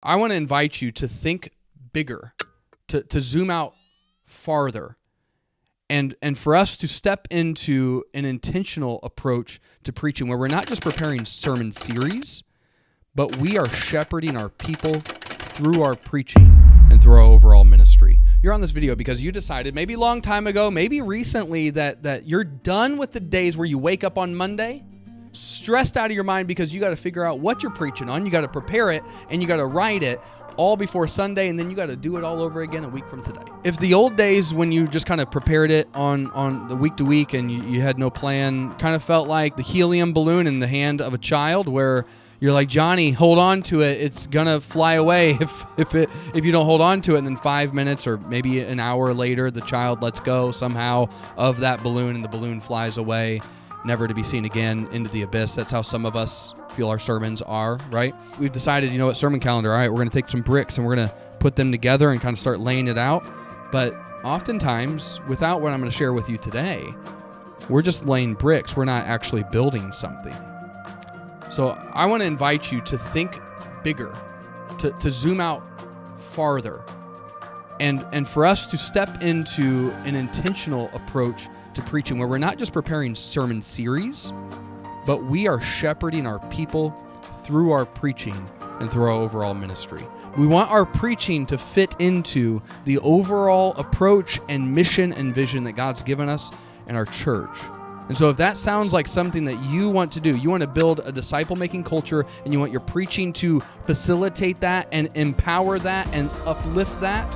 I want to invite you to think bigger, to zoom out farther, and for us to step into an intentional approach to preaching where we're not just preparing sermon series, but we are shepherding our people through our preaching and through our overall ministry. You're on this video because you decided maybe a long time ago, maybe recently, that you're done with the days where you wake up on Monday stressed out of your mind because you got to figure out what you're preaching on. You got to prepare it and you got to write it all before Sunday, and then you got to do it all over again a week from today. If the old days when you just kind of prepared it on the week to week and you had no plan, kind of felt like the helium balloon in the hand of a child where you're like, Johnny, hold on to it. It's gonna fly away if you don't hold on to it. And then 5 minutes or maybe an hour later, the child lets go somehow of that balloon, and the balloon flies away, never to be seen again, into the abyss. That's how some of us feel our sermons are, right? We've decided, sermon calendar, all right, we're going to take some bricks and we're going to put them together and kind of start laying it out. But oftentimes, without what I'm going to share with you today, we're just laying bricks. We're not actually building something. So I want to invite you to think bigger, to zoom out farther, and for us to step into an intentional approach to preaching where we're not just preparing sermon series, but we are shepherding our people through our preaching and through our overall ministry. We want our preaching to fit into the overall approach and mission and vision that God's given us in our church. And so if that sounds like something that you want to do, you want to build a disciple-making culture and you want your preaching to facilitate that and empower that and uplift that,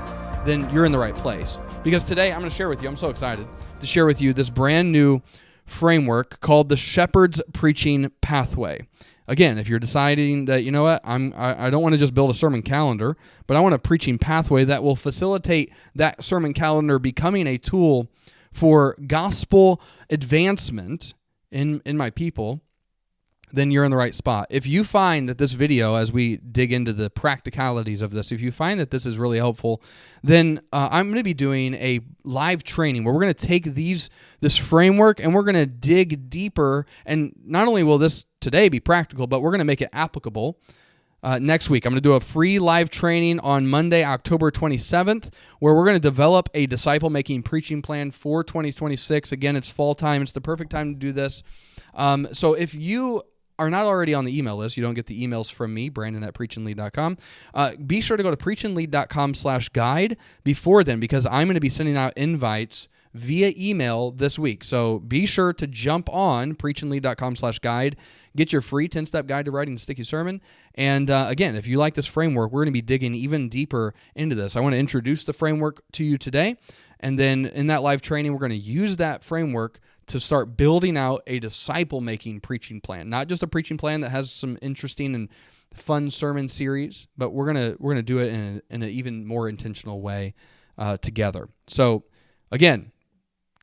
then you're in the right place. Because today I'm going to share with you, I'm so excited to share with you this brand new framework called the Shepherd's Preaching Pathway. Again, if you're deciding that, I don't want to just build a sermon calendar, but I want a preaching pathway that will facilitate that sermon calendar becoming a tool for gospel advancement in my people, then you're in the right spot. If you find that this video, as we dig into the practicalities of this, if you find that this is really helpful, then I'm going to be doing a live training where we're going to take this framework and we're going to dig deeper. And not only will this today be practical, but we're going to make it applicable next week. I'm going to do a free live training on Monday, October 27th, where we're going to develop a disciple-making preaching plan for 2026. Again, it's fall time. It's the perfect time to do this. So if you are not already on the email list, you don't get the emails from me, Brandon at preachandlead.com, be sure to go to preachandlead.com/guide before then, because I'm going to be sending out invites via email this week. So be sure to jump on preachandlead.com/guide, get your free 10-step guide to writing a sticky sermon. And again, if you like this framework, we're going to be digging even deeper into this. I want to introduce the framework to you today. And then in that live training, we're going to use that framework to start building out a disciple-making preaching plan. Not just a preaching plan that has some interesting and fun sermon series, but we're gonna do it in an even more intentional way together. So again,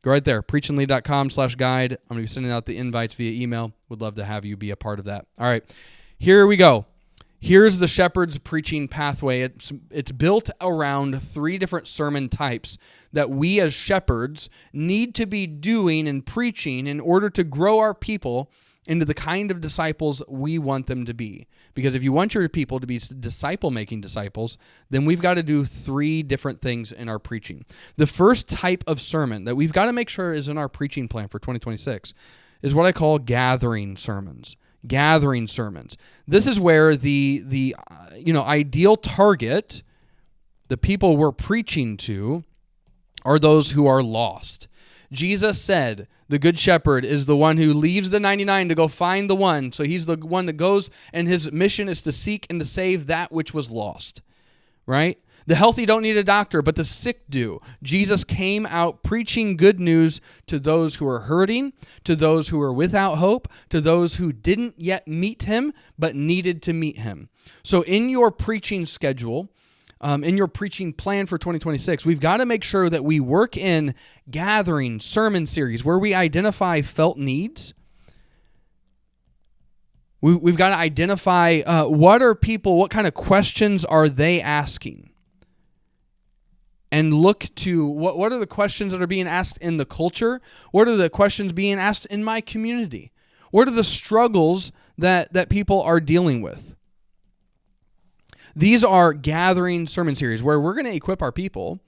go right there, preachandlead.com/guide. I'm going to be sending out the invites via email. Would love to have you be a part of that. All right, here we go. Here's the Shepherd's Preaching Pathway. It's built around 3 different sermon types that we as shepherds need to be doing and preaching in order to grow our people into the kind of disciples we want them to be. Because if you want your people to be disciple-making disciples, then we've got to do 3 different things in our preaching. The first type of sermon that we've got to make sure is in our preaching plan for 2026 is what I call gathering sermons. Gathering sermons. This is where the ideal target, the people we're preaching to, are those who are lost. Jesus said, the good shepherd is the one who leaves the 99 to go find the one. So he's the one that goes, and his mission is to seek and to save that which was lost, right? The healthy don't need a doctor, but the sick do. Jesus came out preaching good news to those who are hurting, to those who are without hope, to those who didn't yet meet him, but needed to meet him. So in your preaching schedule, in your preaching plan for 2026, we've got to make sure that we work in gathering sermon series where we identify felt needs. We've got to identify what kind of questions are they asking? And look to what are the questions that are being asked in the culture? What are the questions being asked in my community? What are the struggles that people are dealing with? These are gathering sermon series where we're going to equip our people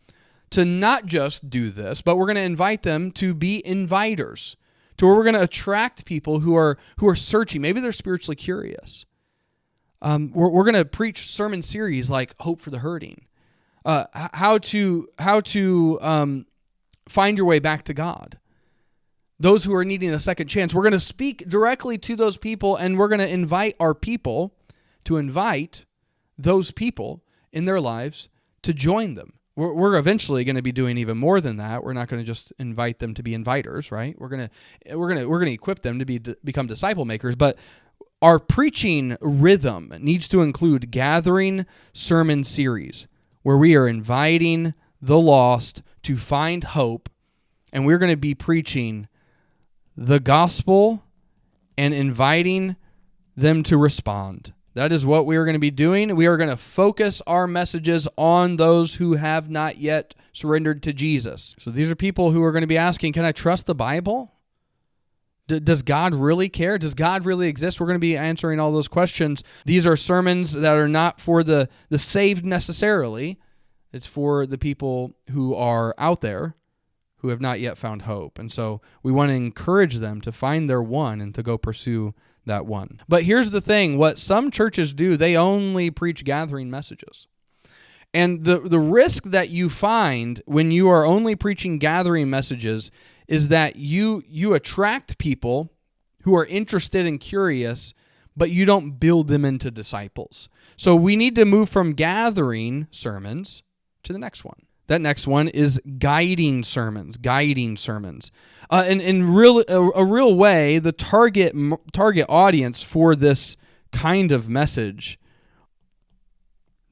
to not just do this, but we're going to invite them to be inviters, to where we're going to attract people who are searching. Maybe they're spiritually curious. We're going to preach sermon series like Hope for the Hurting, how to find your way back to God. Those who are needing a second chance. We're going to speak directly to those people, and we're going to invite our people to invite those people in their lives to join them. We're eventually going to be doing even more than that. We're not going to just invite them to be inviters, right? We're going to equip them to become disciple makers. But our preaching rhythm needs to include gathering sermon series where we are inviting the lost to find hope, and we're going to be preaching the gospel and inviting them to respond. That is what we are going to be doing. We are going to focus our messages on those who have not yet surrendered to Jesus. So these are people who are going to be asking, can I trust the Bible? Does God really care? Does God really exist? We're going to be answering all those questions. These are sermons that are not for the saved necessarily. It's for the people who are out there who have not yet found hope. And so we want to encourage them to find their one and to go pursue that one. But here's the thing. What some churches do, they only preach gathering messages. And the risk that you find when you are only preaching gathering messages is that you attract people who are interested and curious, but you don't build them into disciples. So we need to move from gathering sermons to the next one. That next one is guiding sermons. In a real way, the target audience for this kind of message,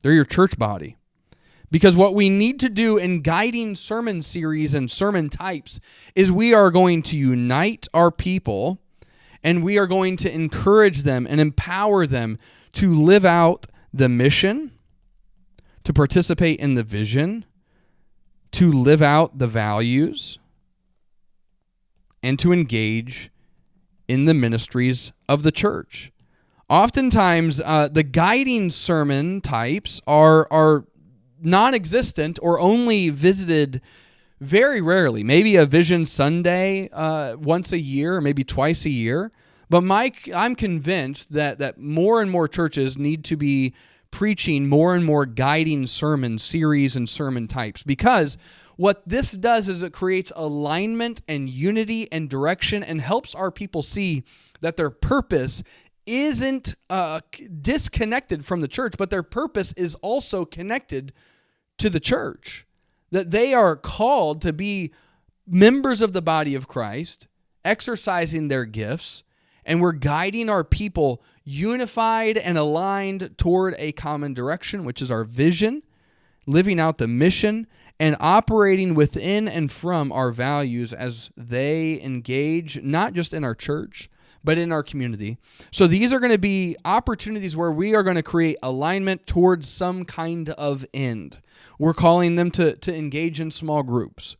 they're your church body. Because what we need to do in guiding sermon series and sermon types is we are going to unite our people, and we are going to encourage them and empower them to live out the mission, to participate in the vision, to live out the values, and to engage in the ministries of the church. Oftentimes, the guiding sermon types are non-existent or only visited very rarely. Maybe a Vision Sunday once a year, or maybe twice a year. But Mike, I'm convinced that more and more churches need to be preaching more and more guiding sermon series and sermon types, because what this does is it creates alignment and unity and direction and helps our people see that their purpose isn't disconnected from the church, but their purpose is also connected to the church, that they are called to be members of the body of Christ, exercising their gifts, and we're guiding our people unified and aligned toward a common direction, which is our vision, living out the mission, and operating within and from our values as they engage, not just in our church, but in our community. So these are going to be opportunities where we are going to create alignment towards some kind of end. We're calling them to engage in small groups.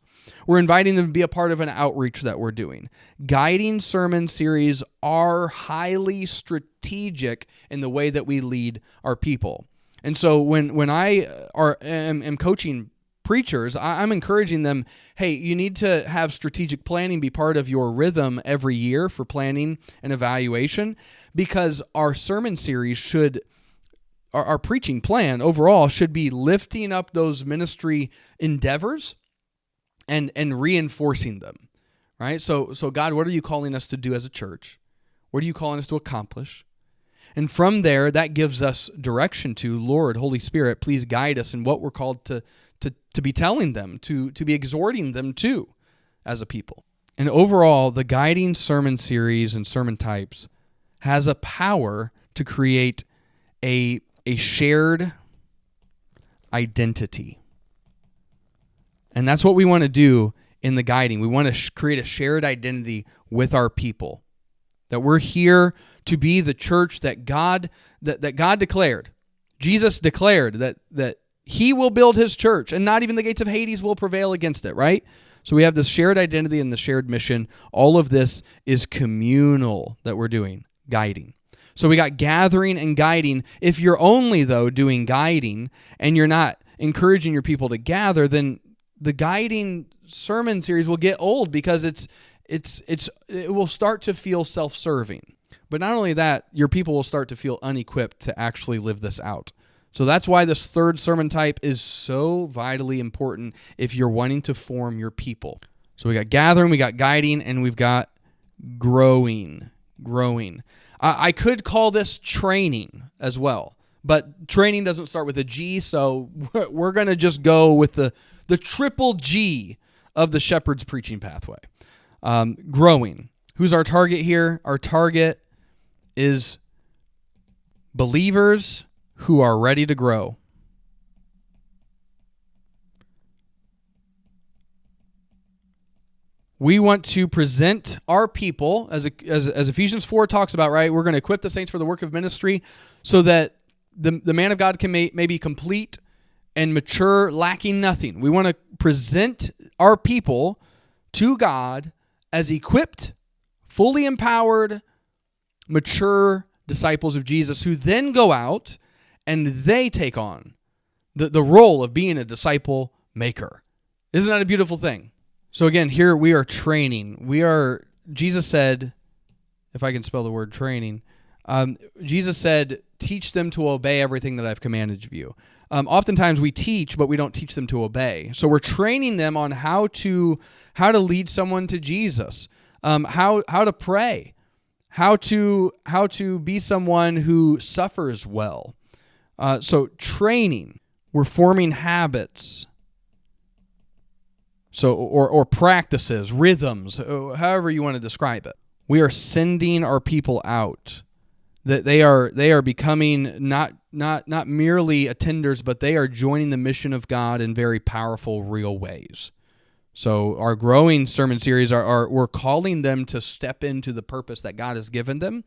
We're inviting them to be a part of an outreach that we're doing. Guiding sermon series are highly strategic in the way that we lead our people. And so when I am coaching preachers, I'm encouraging them, hey, you need to have strategic planning be part of your rhythm every year for planning and evaluation, because our sermon series our preaching plan overall should be lifting up those ministry endeavors and reinforcing them, right? So God, what are you calling us to do as a church? What are you calling us to accomplish? And from there, that gives us direction to, Lord, Holy Spirit, please guide us in what we're called to be telling them, to be exhorting them to as a people. And overall, the guiding sermon series and sermon types has a power to create a shared identity. And that's what we want to do in the guiding. We want to create a shared identity with our people. That we're here to be the church that God declared. Jesus declared that He will build His church, and not even the gates of Hades will prevail against it, right? So we have this shared identity and the shared mission. All of this is communal that we're doing, guiding. So we got gathering and guiding. If you're only, though, doing guiding and you're not encouraging your people to gather, then the guiding sermon series will get old because it will start to feel self-serving. But not only that, your people will start to feel unequipped to actually live this out. So that's why this third sermon type is so vitally important if you're wanting to form your people. So we got gathering, we got guiding, and we've got growing. I could call this training as well, but training doesn't start with a G, so we're going to just go with the triple G of the shepherd's preaching pathway. Growing. Who's our target here? Our target is believers who are ready to grow. We want to present our people, as Ephesians 4 talks about, right? We're going to equip the saints for the work of ministry so that the man of God can may be complete and mature, lacking nothing. We want to present our people to God as equipped, fully empowered, mature disciples of Jesus who then go out and they take on the role of being a disciple maker. Isn't that a beautiful thing? So again, here we are training. Jesus said, if I can spell the word training, Jesus said, teach them to obey everything that I've commanded of you. Oftentimes we teach, but we don't teach them to obey. So we're training them on how to lead someone to Jesus, how to pray, how to be someone who suffers well. So training, we're forming habits. So, or practices, rhythms, however you want to describe it. We are sending our people out. That they are becoming not merely attenders, but they are joining the mission of God in very powerful, real ways. So our growing sermon series we're calling them to step into the purpose that God has given them.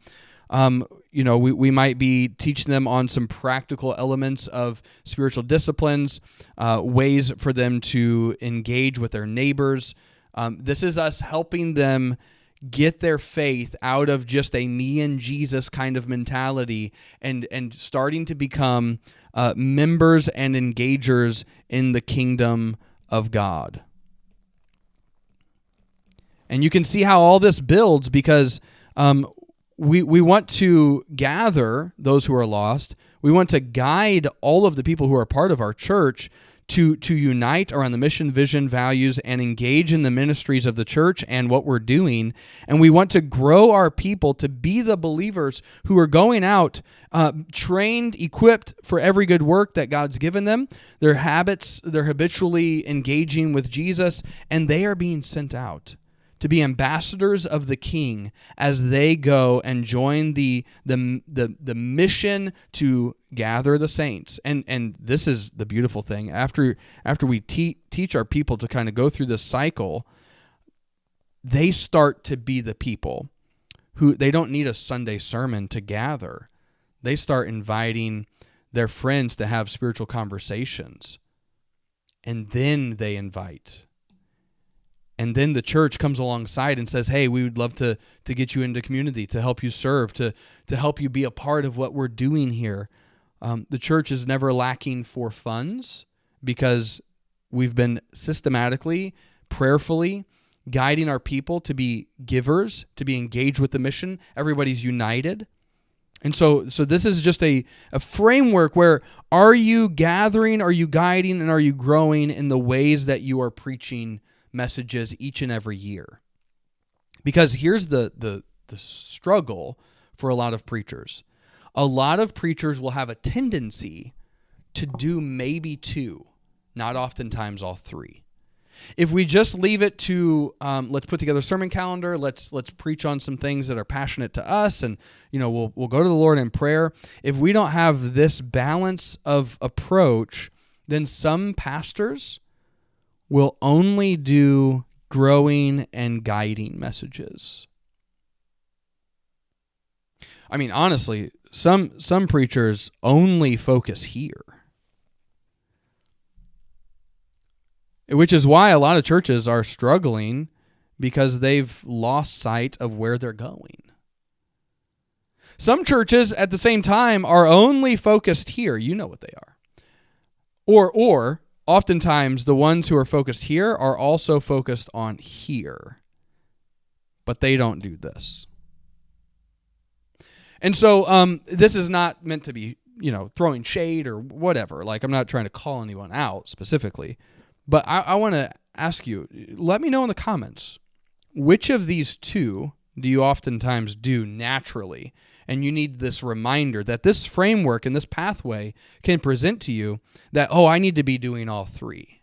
We might be teaching them on some practical elements of spiritual disciplines, ways for them to engage with their neighbors. This is us helping them get their faith out of just a me and Jesus kind of mentality and starting to become members and engagers in the kingdom of God. And you can see how all this builds because we want to gather those who are lost. We want to guide all of the people who are part of our church to unite around the mission, vision, values, and engage in the ministries of the church and what we're doing. And we want to grow our people to be the believers who are going out, trained, equipped for every good work that God's given them. Their habits, they're habitually engaging with Jesus, and they are being sent out to be ambassadors of the King as they go and join the mission to gather the saints. And this is the beautiful thing. After we teach our people to kind of go through this cycle, they start to be the people who they don't need a Sunday sermon to gather. They start inviting their friends to have spiritual conversations. And then they invite. And then the church comes alongside and says, hey, we would love to get you into community, to help you serve, to help you be a part of what we're doing here. The church is never lacking for funds because we've been systematically, prayerfully guiding our people to be givers, to be engaged with the mission. Everybody's united. And so this is just a framework where are you gathering, are you guiding, and are you growing in the ways that you are preaching messages each and every year? Because here's the struggle for a lot of preachers. A lot of preachers will have a tendency to do maybe two, not oftentimes all three. If we just leave it to let's put together a sermon calendar, let's preach on some things that are passionate to us, and we'll go to the Lord in prayer. If we don't have this balance of approach, then some pastors will only do growing and guiding messages. I mean, honestly, some preachers only focus here. Which is why a lot of churches are struggling because they've lost sight of where they're going. Some churches at the same time are only focused here. You know what they are. Or oftentimes the ones who are focused here are also focused on here, but they don't do this. And so this is not meant to be, throwing shade or whatever. Like, I'm not trying to call anyone out specifically, but I want to ask you, let me know in the comments, which of these two do you oftentimes do naturally? And you need this reminder that this framework and this pathway can present to you that, I need to be doing all three.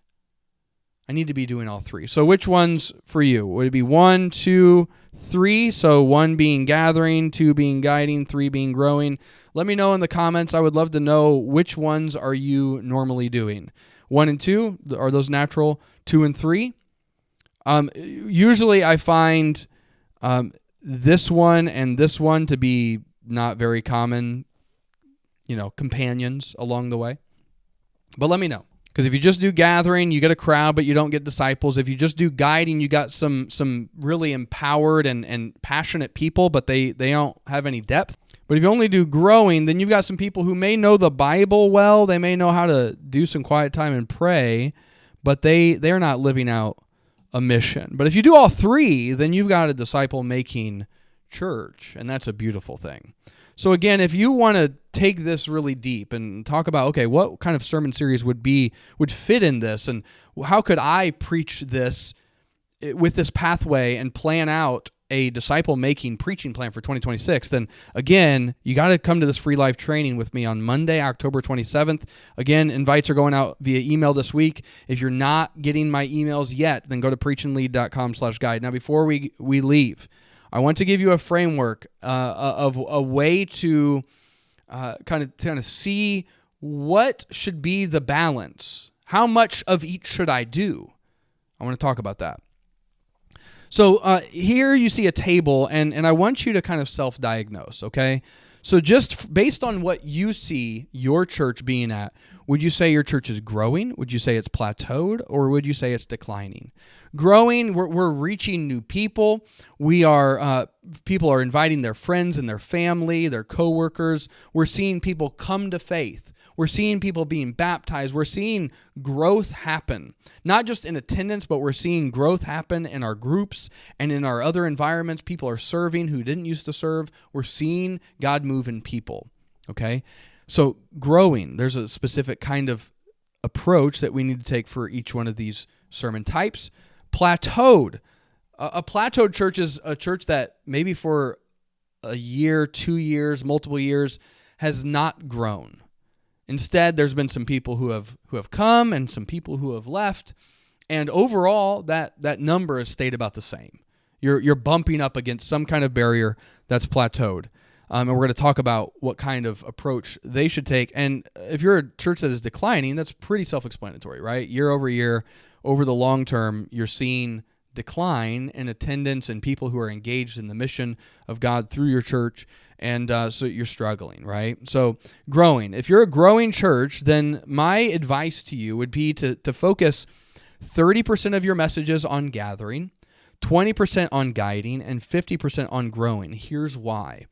I need to be doing all three. So which ones for you? Would it be 1, 2, 3? So 1 being gathering, 2 being guiding, 3 being growing. Let me know in the comments. I would love to know which ones are you normally doing. 1 and 2, are those natural? 2 and 3? Usually I find this one and this one to be not very common, companions along the way. But let me know. Because if you just do gathering, you get a crowd, but you don't get disciples. If you just do guiding, you got some really empowered and passionate people, but they don't have any depth. But if you only do growing, then you've got some people who may know the Bible well. They may know how to do some quiet time and pray, but they're not living out a mission. But if you do all three, then you've got a disciple-making church, and that's a beautiful thing. So again, if you want to take this really deep and talk about, okay, what kind of sermon series would fit in this, and how could I preach this with this pathway and plan out a disciple-making preaching plan for 2026, then again, you got to come to this free live training with me on Monday, October 27th. Again, invites are going out via email this week. If you're not getting my emails yet, then go to preachinglead.com/guide. Now, before we leave, I want to give you a framework of a way to kind of see what should be the balance. How much of each should I do? I want to talk about that. So here you see a table, and I want you to kind of self-diagnose, okay? So just based on what you see your church being at, would you say your church is growing? Would you say it's plateaued? Or would you say it's declining? Growing, we're reaching new people. People are inviting their friends and their family, their coworkers. We're seeing people come to faith. We're seeing people being baptized. We're seeing growth happen, not just in attendance, but we're seeing growth happen in our groups and in our other environments. People are serving who didn't used to serve. We're seeing God move in people, okay? So growing, there's a specific kind of approach that we need to take for each one of these sermon types. Plateaued. A plateaued church is a church that maybe for a year, 2 years, multiple years has not grown. Instead, there's been some people who have come and some people who have left, and overall, that number has stayed about the same. You're bumping up against some kind of barrier that's plateaued, and we're going to talk about what kind of approach they should take. And if you're a church that is declining, that's pretty self-explanatory, right? Year over year, over the long term, you're seeing decline in attendance and people who are engaged in the mission of God through your church. And so you're struggling, right? So growing. If you're a growing church, then my advice to you would be to focus 30% of your messages on gathering, 20% on guiding, and 50% on growing. Here's why.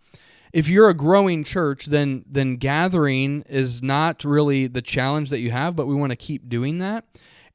If you're a growing church, then gathering is not really the challenge that you have, but we want to keep doing that.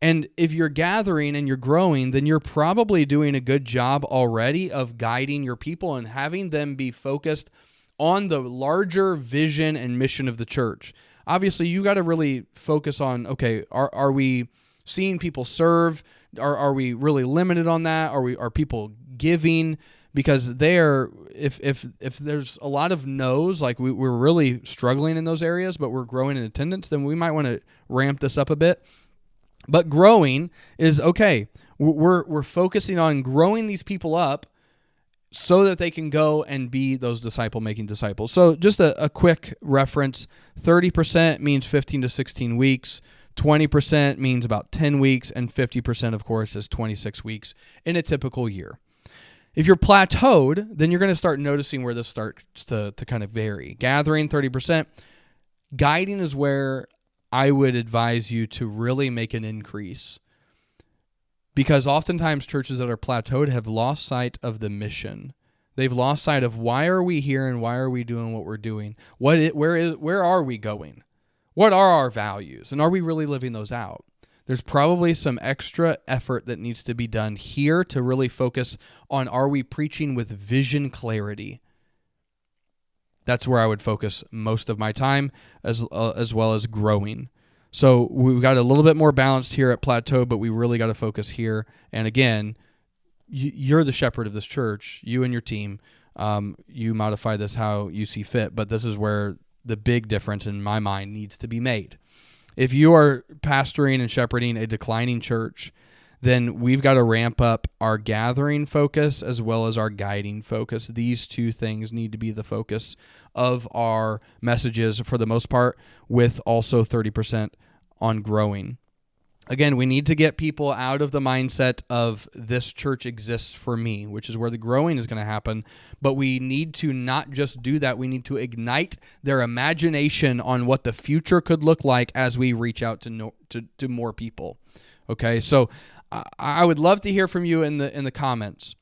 And if you're gathering and you're growing, then you're probably doing a good job already of guiding your people and having them be focused on the larger vision and mission of the church. Obviously, you got to really focus on, okay, are we seeing people serve? Are we really limited on that? Are people giving? Because if there's a lot of no's, like we're really struggling in those areas, but we're growing in attendance, then we might want to ramp this up a bit. But growing is, okay, we're focusing on growing these people up so that they can go and be those disciple-making disciples. So just a quick reference, 30% means 15 to 16 weeks, 20% means about 10 weeks, and 50%, of course, is 26 weeks in a typical year. If you're plateaued, then you're going to start noticing where this starts to kind of vary. Gathering, 30%. Guiding is where I would advise you to really make an increase, because oftentimes churches that are plateaued have lost sight of the mission They've lost sight of why are we here and why are we doing what we're doing? Where are we going? What are our values? And are we really living those out? There's probably some extra effort that needs to be done here to really focus on, are we preaching with vision clarity? That's where I would focus most of my time, as well as growing. So we've got a little bit more balanced here at Plateau, but we really got to focus here. And again, you're the shepherd of this church, you and your team. You modify this how you see fit, but this is where the big difference in my mind needs to be made. If you are pastoring and shepherding a declining church, then we've got to ramp up our gathering focus as well as our guiding focus. These two things need to be the focus of our messages for the most part, with also 30% on growing. Again, we need to get people out of the mindset of this church exists for me, which is where the growing is going to happen. But we need to not just do that. We need to ignite their imagination on what the future could look like as we reach out to more people. Okay, so I would love to hear from you in the comments.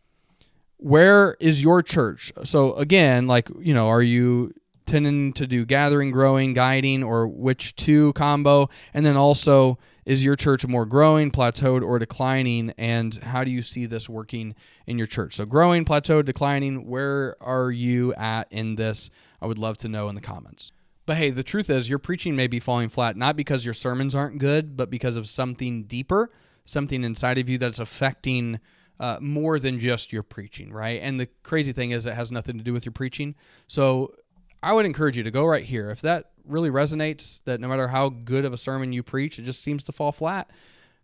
Where is your church? So again, are you tending to do gathering, growing, guiding, or which two combo? And then also, is your church more growing, plateaued, or declining? And how do you see this working in your church? So growing, plateaued, declining, where are you at in this? I would love to know in the comments. But hey, the truth is your preaching may be falling flat, not because your sermons aren't good, but because of something deeper, something inside of you that's affecting more than just your preaching, right? And the crazy thing is it has nothing to do with your preaching. So I would encourage you to go right here. If that really resonates, that no matter how good of a sermon you preach, it just seems to fall flat,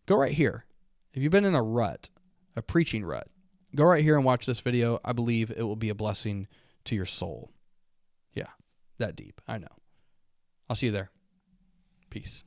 go right here. If you've been in a rut, a preaching rut, go right here and watch this video. I believe it will be a blessing to your soul. Yeah, that deep. I know. I'll see you there. Peace.